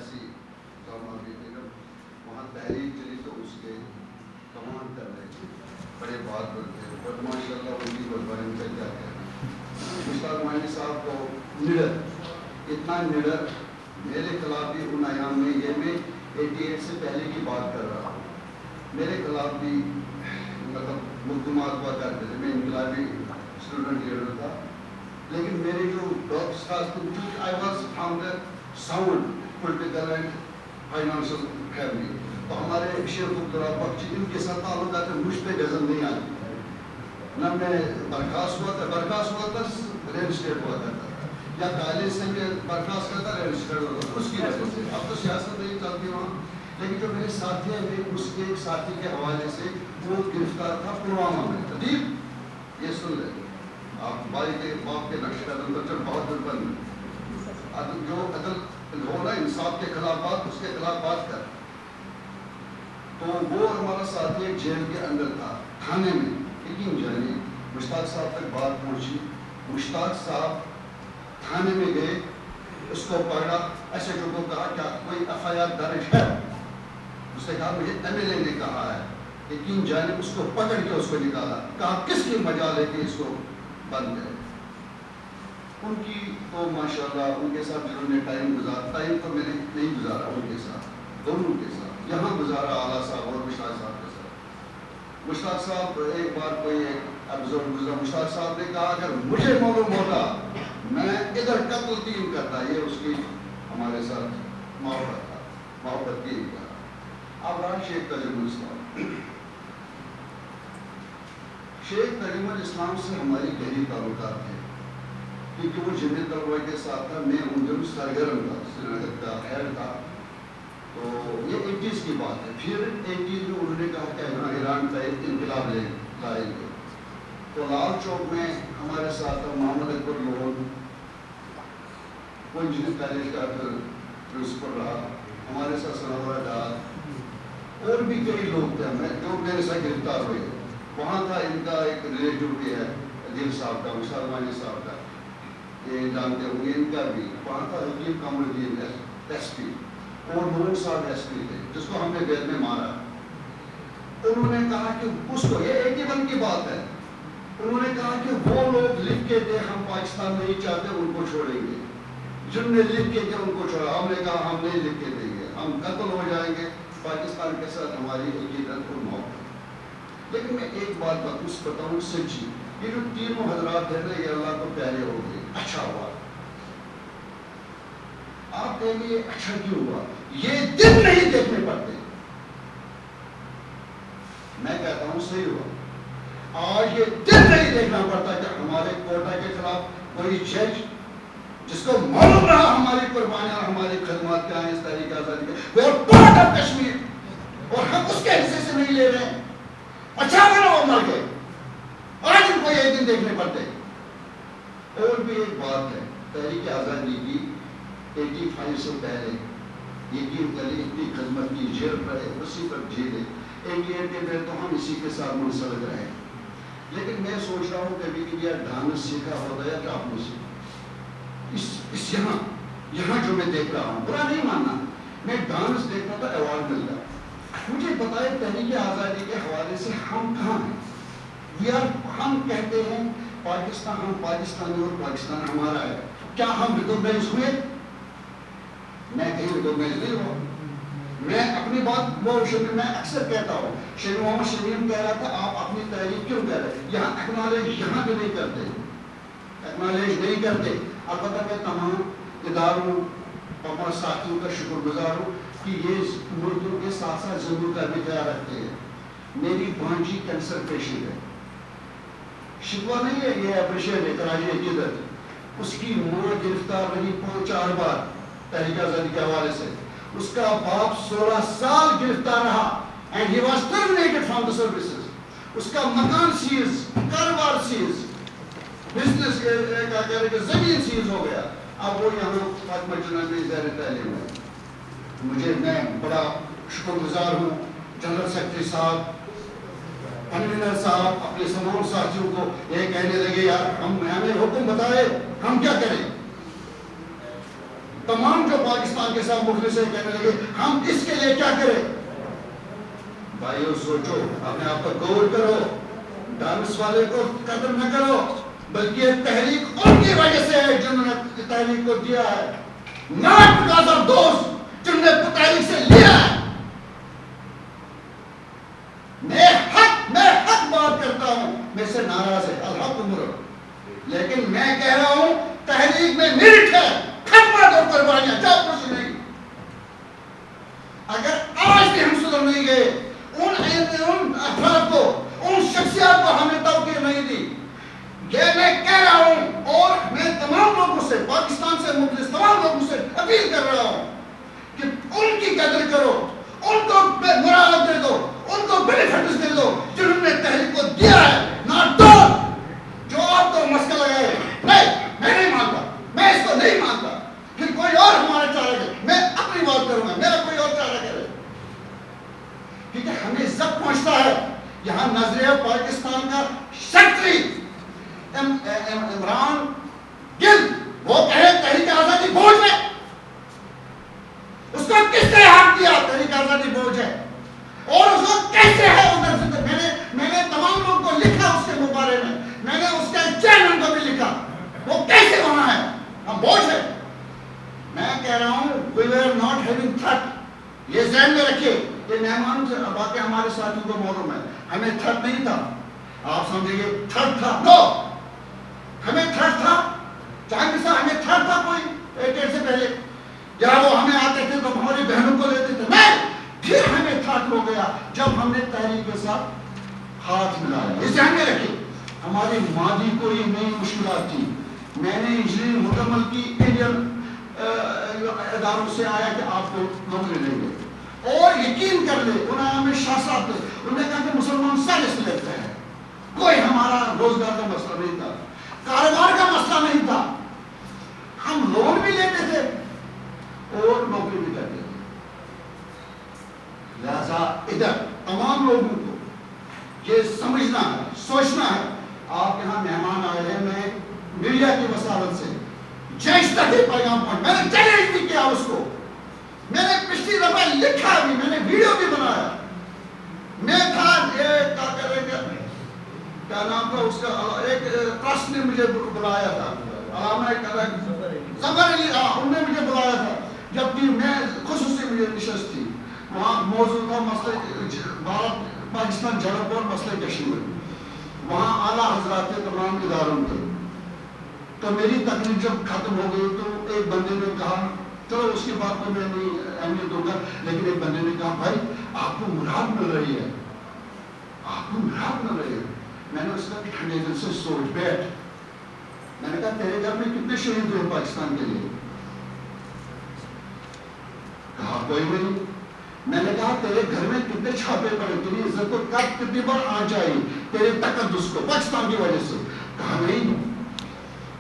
سیاسی زمانہ بھی تھے، وہاں تحریک چلی تو اس کے کمان کر رہے تھے، بڑے بات کرتے اور ماشاء اللہ ان کی بارے میں کیا کہنا۔ مشتاق مانی صاحب کو نڈر، اتنا نڈر، میرے خلاف بھی ان ایام میں، یہ میں 88 سے پہلے کی بات کر رہا ہوں، میرے خلاف بھی مطلب مقدمات ہوا کرتے تھے، میں انقلابی اسٹوڈنٹ لیڈر تھا، لیکن میرے جو ڈاکٹرس تھا کیونکہ I was from the sound political and financial family, تو ہمارے شیخ عبداللہ بخشی ان کے ساتھ تعلقات میں مجھ پہ غضب نہیں آتی، نہ میں برخاست ہوا تھا ریل اسٹیٹ ہوا کرتا تھا، یا کالج سے میں برخاست کرتا ریل اسٹیٹ ہوتا تھا، اس کی وجہ سے اب تو سیاست نہیں چلتی وہاں، لیکن جو میرے ساتھی ہیں، میں اس کے ایک ساتھی کے حوالے سے وہ گرفتار تھا پلوامہ میں، ادیب یہ سن لیں آپ، بھائی کے باپ کے نقش قدم پر چل بہت دل بند، جو عدل ہو نا انصاف کے خلاف بات، اس کے خلاف بات کر، تو وہ ہمارا ساتھی ایک جیل کے اندر تھا تھانے میں، یقین جانیے مشتاق صاحب تک بات پہنچی، مشتاق صاحب تھانے میں گئے، اس کو پکڑا، ایسے جو کو کہا کیا کوئی FIR درج ہے، اس نے کہا مجھے MLA نے کہا ہے، یقین جانیے اس کو پکڑ کے اس کو نکالا، کہا کس کی مجال ہے کہ اس کو بند کرے، ان کی تو ماشاءاللہ ان کے ساتھ جنہوں نے ٹائم گزارا، ٹائم تو میں نے نہیں گزارا ان کے ساتھ، دونوں کے ساتھ یہاں گزارا، اعلیٰ صاحب اور مشتاق صاحب کے ساتھ۔ مشتاق صاحب ایک بار کوئی ایپیسوڈ گزرا، مشتاق صاحب نے کہا اگر مجھے معلوم ہوتا میں ادھر قتل 3 کرتا، یہ اس کی ہمارے ساتھ محبت کی کہا۔ اب رہا شیخ تجرب الاسلام، شیخ تجرب الاسلام سے ہماری گہری تعلقات تھے، کیونکہ وہ جمعیت طلبہ کے ساتھ تھا، میں ان دنوں سرگرم تھا، سری نگر کا خیر تھا، تو یہ 80s کی بات ہے۔ پھر 80s میں انہوں نے کہا کہ ایران کا ایک انقلاب لائیں گے، تو لال چوک میں ہمارے ساتھ محمد اکبر لون، وہ انجینئر کالج کا پرنسپل رہا، ہمارے ساتھ سنورہ ڈار، اور بھی کئی لوگ تھے ہمیں جو میرے ساتھ گرفتار ہوئے، وہاں تھا ان کا ایک ریلیٹیو بھی ہے عدیل صاحب کا، مشتاق مانی صاحب کا، یہ جانتے ہوں گے، ان کا بھی وہاں تھا، حکیم قمر الدین SP، اور نور صاحب SP تھے جس کو ہم نے بیت میں مارا۔ انہوں نے کہا کہ اس کو، یہ 81 کی بات ہے، انہوں نے کہا کہ وہ لوگ لکھ کے دے ہم پاکستان نہیں چاہتے ان کو چھوڑیں گے، جن نے لکھ کے دے ان کو چھوڑا، ہم نے کہا ہم نہیں لکھ کے دیں گے، ہم قتل ہو جائیں گے، پاکستان کے ساتھ ہماری عقیدت اور محبت۔ لیکن میں ایک بات بتاؤں سچی، یہ جو تینوں حضرات ہیں نا یہ اللہ کو پیارے ہو گئے، اچھا ہوا۔ آپ کہیں گے اچھا کیوں ہوا؟ یہ دن نہیں دیکھنے پڑتے، میں کہتا ہوں صحیح ہوا۔ آج یہ دن نہیں دیکھنا پڑتا کہ ہمارے کوٹا کے خلاف کوئی جج جس کو معلوم رہا ہماری قربانیاں اور ہماری خدمات کیا ہیں اس تحریک آزادی کے، وہ پارٹ آف کشمیر، اور ہم اس کے حصے سے نہیں لے رہے ہیں، اچھا بنا وہ مر گئے، آج ان کو یہ دن دیکھنے پڑتے۔ اور بھی ایک بات ہے، تحریک آزادی کی 85 سے پہلے یقین کری اتنی خدمت کی، جیل پڑے اسی پر جیلے، 88 میں تو ہم اسی کے ساتھ منسلک رہے، لیکن میں سوچ رہا ہوں کبھی کہ یہ ڈانس سیکھا ہوتا ہے کہ آپ نے سیکھا اس یہاں جو میں دیکھ رہا ہوں، برا نہیں ماننا، میں ڈانس دیکھتا تھا ایوارڈ ملتا، مجھے بتائے تحریک آزادی کے حوالے سے ہم کہاں ہیں؟ ہم کہتے ہیں پاکستان، ہم پاکستانی اور پاکستان ہمارا ہے، کیا ہم ریکوگنائز ہوئے؟ میں کہیں ریکوگنائز نہیں ہوا۔ میں اپنی بات میں اکثر کہتا ہوں، شیخ محمد شمیم کہہ رہا تھا آپ اپنی تحریک کیوں کہہ رہے ہیں؟ یہاں ایکنالج یہاں بھی نہیں کرتے، ایکنالج نہیں کرتے۔ البتہ میں تمام اداروں اور ساتھیوں کا شکر گزار ہوں کہ یہ مردوں کے ساتھ ساتھ ضرور کا بھی خیال رکھتے ہیں۔ میری بانجی کینسر پیشنٹ ہے، شکوہ نہیں ہے، یہ اپریشیٹ ہے، کراچی عقیدت، اس کی ماں گرفتار رہی 4 بار تحریک آزادی کے حوالے سے، اس کا باپ 16 سال گرفتار رہا and he was terminated from the services، اس کا مکان سیز، کاروبار سیز، بزنس زمین سیز ہو گیا، اب وہ یہاں فاطمہ جنت میں زیر تعلیم ہے۔ میں بڑا شکر گزار ہوں جنرل سیکرٹری صاحب، کنوینر صاحب اپنے تمام ساتھیوں کو یہ کہنے لگے یار ہمیں حکم بتائے ہم کیا کریں، تمام جو پاکستان کے ساتھ مخلص ہیں کہنے لگے ہم اس کے لیے کیا کریں؟ بھائیو سوچو، اپنے آپ پر غور کرو، ڈانس والے کو قدر نہ کرو، بلکہ یہ تحریک ان کی وجہ سے ہے جنہوں نے تحریک کو دیا ہے، not because of those جنہوں نے تحریک سے لیا ہے۔ میں حق بات کرتا ہوں، میں سے ناراض ہے الحق عمر، لیکن میں کہہ رہا ہوں تحریک میں میرٹ ہے، ختمہ دو قربانیاں، جاؤ کچھ نہیں۔ اگر آج بھی ہم سدھر نہیں گئے، ان افراد کو، ان شخصیات کو ہمیں توقیر نہیں دی، یہ میں کہہ رہا ہوں اور میں تمام لوگوں سے، پاکستان سے مخلص تمام لوگوں سے اپیل کر رہا ہوں کہ ان کی قدر کرو، ان کو مراد دے دو، ان کو بینیفٹس دے دو جنہوں نے تحریک کو دیا ہے، نہ دو جو آپ کو مسئلہ لگائے نہیں میں نہیں مانتا، میں اس کو نہیں مانتا، پھر کوئی اور ہمارا چارہ کرے، میں اپنی بات کروں گا، میرا کوئی اور چارہ کرے، کیونکہ ہمیں ضبط پہنچتا ہے۔ یہاں نظریہ پاکستان کا سیکٹری عمران گل وہ کہے تحریک آزادی بوجھ ہے، اس کو کس نے حق دیا تحریک آزادی بوجھ ہے، اور اس کو کیسے ہے ادھر سے میں نے تمام لوگوں کو لکھا اس کے بارے میں نے اس کے چینل کو بھی لکھا، وہ کیسے وہاں ہے، ہم بوجھ ہے۔ میں کہہ رہا ہوں we were not having threat، یہ ذہن میں رکھیے، یہ مہمان سے باقی ہمارے ساتھیوں کو معلوم ہے، ہمیں تھرٹ نہیں تھا، آپ سمجھیں گے تھرٹ تھا، نو، ہمیں تھرٹ تھا، چاہے کسا ہمیں تھرٹ تھا کوئی 88 سے پہلے، یا وہ ہمیں آتے تھے تو ہماری بہنوں کو لیتے تھے، نہیں، پھر ہمیں تھرٹ ہو گیا جب ہم نے تحریک کے ساتھ ہاتھ ملایا۔ اس ذہن میں رکھیے ہماری ماضی کو یہ نئی مشکلات تھی، میں نے انجینئرنگ مکمل کی، انڈین اداروں سے آیا کہ آپ کو نوکری دیں گے، اور یقین کر لے انہوں نے شاہ صاحب تھے، انہوں نے کہا کہ مسلمان سالس لیتے ہیں، کوئی ہمارا روزگار کا مسئلہ نہیں تھا، کاروبار کا مسئلہ نہیں تھا، ہم لون بھی لیتے تھے اور نوکری بھی کرتے تھے۔ لہذا ادھر تمام لوگوں کو یہ سمجھنا ہے، سوچنا ہے، آپ یہاں مہمان آئے ہیں، میں میڈیا کی وسالت سے جیش تک ہی پیغام پہنچ، میں نے چیلنج بھی کیا اس کو، میں نے پچھلی دفعہ لکھا بھی، میں نے ویڈیو بھی بنایا، میں تھا یہ کیا نام تھا اس کا، ایک ٹرسٹ نے مجھے بلایا تھا، علامہ ظفر علی، انہوں نے مجھے بلایا تھا، جبکہ میں خصوصی مجھے نشست تھی، وہاں موضوع تھا مسئلہ بھارت پاکستان جھڑپ اور مسئلہ کشمیر، وہاں اعلیٰ حضرات کے تمام اداروں تھے، تو میری تقریر جب ختم ہو گئی تو ایک بندے نے کہا، چلو اس کی بات کو میں نہیں اہمیت دوں گا، لیکن ایک بندے نے کہا بھائی آپ کو مراد مل رہی ہے، آپ کو مراد مل رہی ہے، میں نے اس کا ٹھنڈے دل سے سوچ بیٹھ، میں نے کہا تیرے گھر میں کتنے شہید ہوئے پاکستان کے لیے؟ کہا کوئی نہیں۔ میں نے کہا تیرے گھر میں کتنے چھاپے پڑے، تیری عزت کو کتنی بار آنچ آئی تیرے تقدس کو پاکستان کی وجہ سے؟ کہا نہیں۔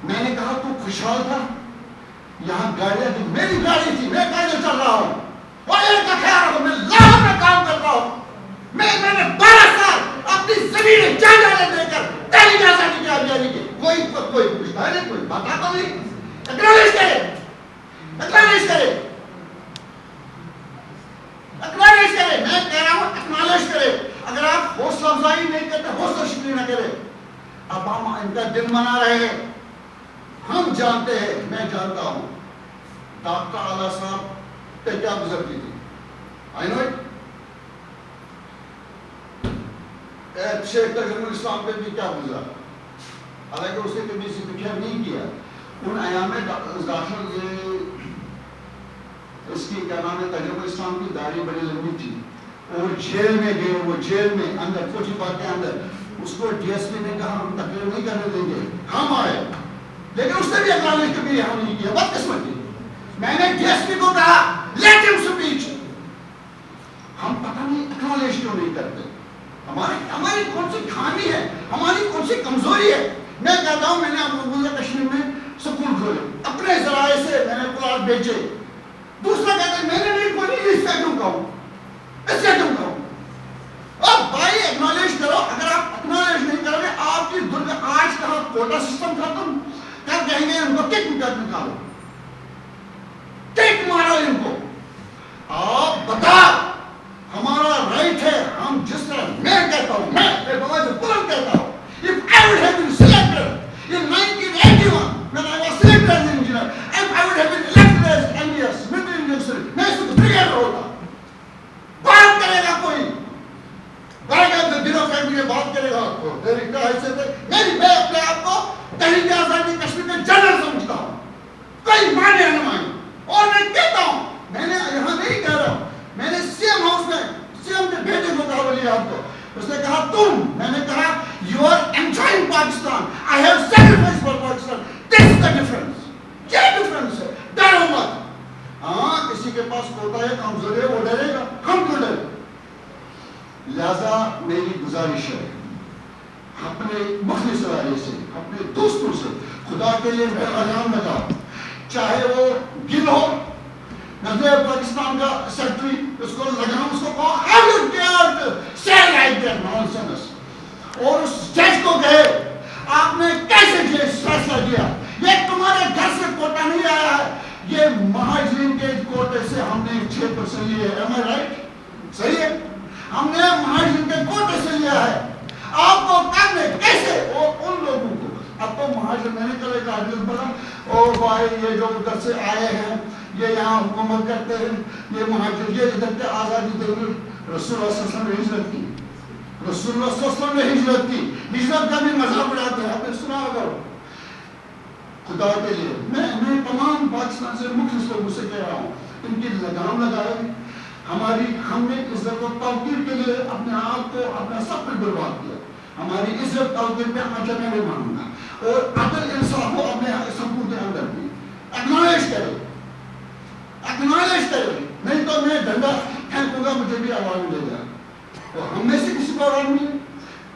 میں نے کہا تو خوشحال تھا، یہاں گاڑیاں تھی، میری گاڑی تھی، میں پیدل چل رہا ہوں، اور ایک کا خیال رکھو میں لاہور میں کام کرتا ہوں، میں نے 12 سال اپنی زمین جائیدادیں دے کر تحریک آزادی کی آزادی کی، کوئی پوچھتا ہے نہیں، کوئی بتاتا نہیں، اکنالج کرے، اکنالج کرے، اکنالج کرے، میں کہہ رہا ہوں اکنالج کرے، اگر آپ حوصلہ افزائی نہیں کرتے، حوصلہ شکنی نہ کرے۔ اب ہم ان کا دن منا رہے ہیں، ہم جانتے ہیں، میں جانتا ہوں ڈاکٹر اعلیٰ صاحب پہ کیا گزرتی تھی، آئی نو اٹ، شیخ تجربہ الاسلام پہ بھی کیا گزرا، حالانکہ اس نے کبھی ذکر خیر نہیں کیا، ان ایام میں ڈاکٹر اس کی کیا نام ہے تجربہ اسلام کی داڑھی بڑی لمبی تھی، اور جیل میں گئے، وہ جیل میں اندر کوچی پاک کے اندر، اس کو ڈی ایس پی نے کہا ہم تقریر نہیں کرنے دیں گے، ہم آئے، لیکن اس نے بھی اکنالج کبھی یہاں نہیں کیا، بدقسمتی۔ میں نے ڈی ایس پی کو کہا لیٹ ہم اسپیچ، ہم پتہ نہیں اکنالج کیوں نہیں کرتے، ہماری کون سی خامی ہے، ہماری کون سی کمزوری ہے۔ میں کہتا ہوں میں نے مقبوضہ کشمیر میں سکول کھولے، اپنے ذرائع سے میں نے پلاٹ بیچے، دوسرا کہتا ہے میں نے نہیں کھولی، اس سے کیوں کہوں، اس سے کیوں کہوں۔ اب بھائی اکنالج کرو، اگر آپ اکنالج نہیں کرو گے آپ کی دنیا آج کہاں کوٹا سسٹم ختم کر کہیں گے ان کو کک کر نکالو، صاحب کو, اس نے کہا تم, میں نے کہا you are enjoying Pakistan, I have sacrificed for Pakistan, this is the difference, یہ difference ہے, ڈرو مت. ہاں کسی کے پاس کوتا ہے, کمزور ہے, وہ ڈرے گا, ہم کیوں ڈرے. لہذا میری گزارش ہے اپنے مخلص ادارے سے, اپنے دوستوں سے, خدا کے لیے پیغام لگاؤ, چاہے وہ گل ہو, نظر پاکستان کا سیکرٹری, اس کو لگاؤ, اس کو کہو how you dare to say like that nonsense, اور اس جج کو کہے آپ نے کیسے یہ فیصلہ کیا, یہ تمہارے گھر سے کوٹا نہیں آیا ہے, یہ مہاجرین کے کوٹے سے ہم نے 6% لیے ہے, am I right؟ صحیح ہے, ہم نے مہاجرین کے کوٹے سے لیا ہے, آپ کو کرنے کیسے, اور ان لوگوں کو. اب تو مہاجر میں نے کل ایک آدمی بولا, او بھائی یہ جو ادھر سے آئے ہیں یہ یہاں حکومت کرتے ہیں, یہ مہاجر, یہ ادھر کے آزادی دے گی. رسول اللہ صلی اللہ علیہ وسلم نے ہجرت کی, رسول اللہ صلی اللہ علیہ وسلم نے ہجرت کی, ہجرت کا بھی مذہب اڑاتے ہیں, آپ نے سنا ہوگا. خدا کے لیے میں تمام پاکستان سے مخلص لوگوں سے کہہ رہا ہوں, ان کی لگام لگائے. ہم نے عزت و توقیر کے لیے اپنے آپ کو, اپنا سب کچھ برباد کیا. ہماری عزت توقیر پہ آج میں نہیں مانوں گا, اور عدل انصاف کو اپنے سبوں کے اندر بھی اکنالج کرے, نہیں تو میں ڈنڈا پھینکوں گا, مجھے بھی آواز ملے گا. اور ہم میں سے کسی کو آواز ملے,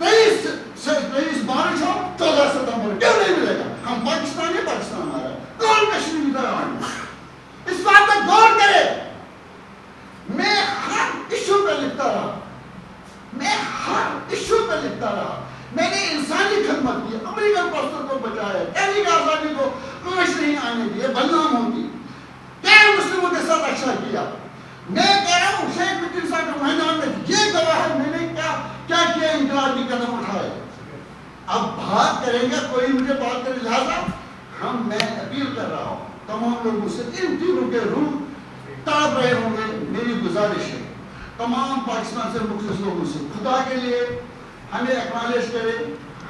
23 مارچ ہو 14 ستمبر کیوں نہیں ملے گا. ہم پاکستان ہے, پاکستان ہمارا, کون کشمیر کی طرح, اس بات پر غور کرے. میں ہر ایشو پہ لکھتا رہا, میں نے انسانی خدمت کی, امریکن پرستوں کو بچایا, تحریک آزادی کو روش نہیں آنے دیے, بدنام ہوگی, غیر مسلموں کے ساتھ اچھا کیا. میں کہہ رہا ہوں شیخ متین صاحب کے میدان میں یہ گواہ ہے, میں نے کیا کیا انقلابی قدم اٹھائے. اب بات کریں گے, کوئی مجھے بات کرے, لہٰذا میں اپیل کر رہا ہوں تمام لوگوں سے, ان تینوں کے روح تڑپ رہے ہوں گے. میری گزارش ہے تمام پاکستان سے مخلص لوگوں سے, خدا کے لیے ہمیں اکنالج کرے,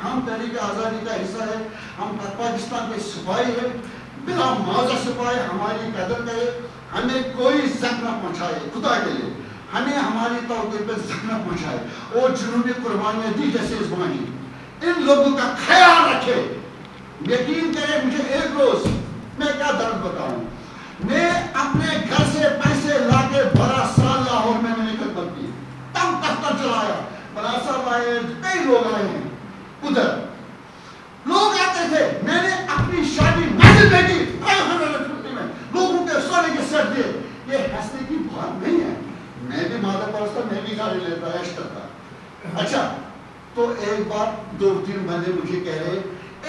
ہم تحریک آزادی کا حصہ ہے, ہم پاکستان کے سپاہی ہیں, بلا معاوضہ سپاہی, ہماری قدر کرے, ہمیں کوئی زخم نہ پہنچائے. خدا کے لیے ہمیں ہماری توقیر پہ زخم نہ پہنچائے, اور جنوبی قربانیاں دی جیسے ازمانی, ان لوگوں کا خیال رکھے. یقین کرے مجھے ایک روز میں کیا درد بتاؤں, میں اپنے گھر سے پیسے لا کے 12 سال لاہور میں نے خدمت کی, تب دفتر چلایا, بڑا صاحب آئے, کئی لوگ آئے ہیں, ادھر لوگ آتے تھے, میں نے اپنی شادی مسجد میں کی, 550 میں لوگوں کے سونے کے سیٹ دیے. یہ ہنسنے کی بات نہیں ہے, میں بھی مادہ پرست, میں بھی گاڑی لیتا, عیش کرتا. اچھا تو ایک بار 2-3 بندے مجھے کہہ رہے,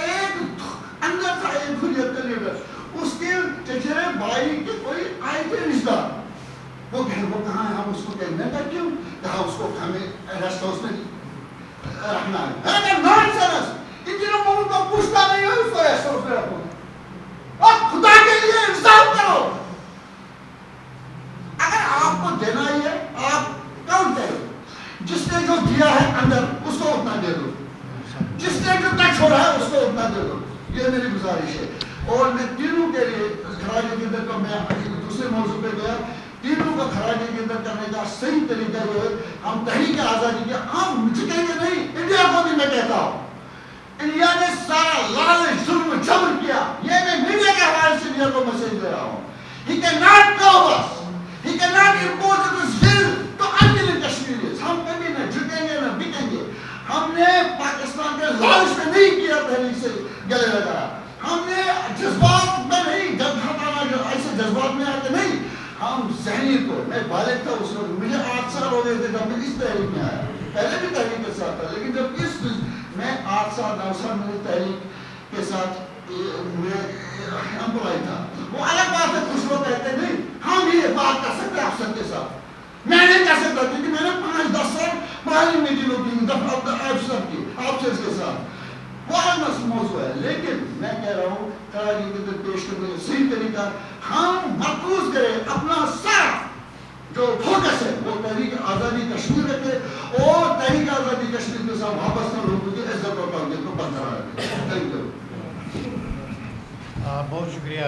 ایک اندر تھا ایک حریت کا لیڈر, اس کے چچرے بھائی کے کوئی آئے تھے رشتہ, وہ کہاں ہے, ہم اس کو کہنے کا کیوں, کہا اس کو ہمیں ریسٹ ہاؤس میں رکھنا ہے. نانسنس, ان دنوں کو پوچھتا نہیں ہے, اس کو ریسٹ ہاؤس میں رکھو. اور خدا کے لیے انصاف کرو, اگر آپ کو دینا ہی ہے آپ کاؤنٹ کرو, جس نے جو دیا ہے اندر اس کو اتنا دے دو, جس نے جتنا چھوڑا ہے اس کو اتنا دے دو. یہ میری گزارش ہے. اور میں تینوں کے لیے خراج عقیدت کا, میں دوسرے موضوع پہ گیا, تینوں کا خراج عقیدت کرنے کا صحیح طریقہ جو ہے, ہم تحریک آزادی کے, ہم جھکیں گے نہیں. انڈیا کو بھی میں کہتا ہوں, انڈیا نے سارا لالچ ظلم جبر کیا, یہ میں میڈیا کے حوالے سے انڈیا کو میسج دے رہا ہوں. He cannot cover us, he cannot impose his will to unwilling Kashmiris. ہم کبھی نہ جھکیں گے نہ بکیں گے. ہم نے پاکستان کے لالچ میں نہیں کیا, تحریک سے گلے لگایا, ہم نے جذبات میں نہیں, جب ہٹانا جو ایسے جذبات میں آتے نہیں, ہم ذہنی کو, میں بالغ تھا اس وقت, مجھے 8 سال ہو گئے تھے جب میں اس تحریک میں آیا, پہلے بھی تحریک کے ساتھ تھا, لیکن جب میں 8 سال 9 سال میری تحریک کے ساتھ میں امپلائی تھا, وہ الگ بات ہے, کچھ لوگ کہتے نہیں ہم یہ بات کر سکتے افسر کے ساتھ, میں نہیں کر سکتا, کیونکہ میں نے 5-10 سال مالی میٹنگوں کی, افسر کی, افسر کے ساتھ, وہ الگ موضوع ہے. لیکن میں کہہ رہا ہوں خراج عقیدت پیش کرنے کا صحیح طریقہ, ہم مرکوز کریں, اپنا سارا جو فوکس ہے وہ تحریک آزادی کشمیر رکھے, اور تحریک آزادی کشمیر کے ساتھ وابستہ لوگوں کی عزت اور تعظیم کو برقرار رکھے. Thank you. بہت شکریہ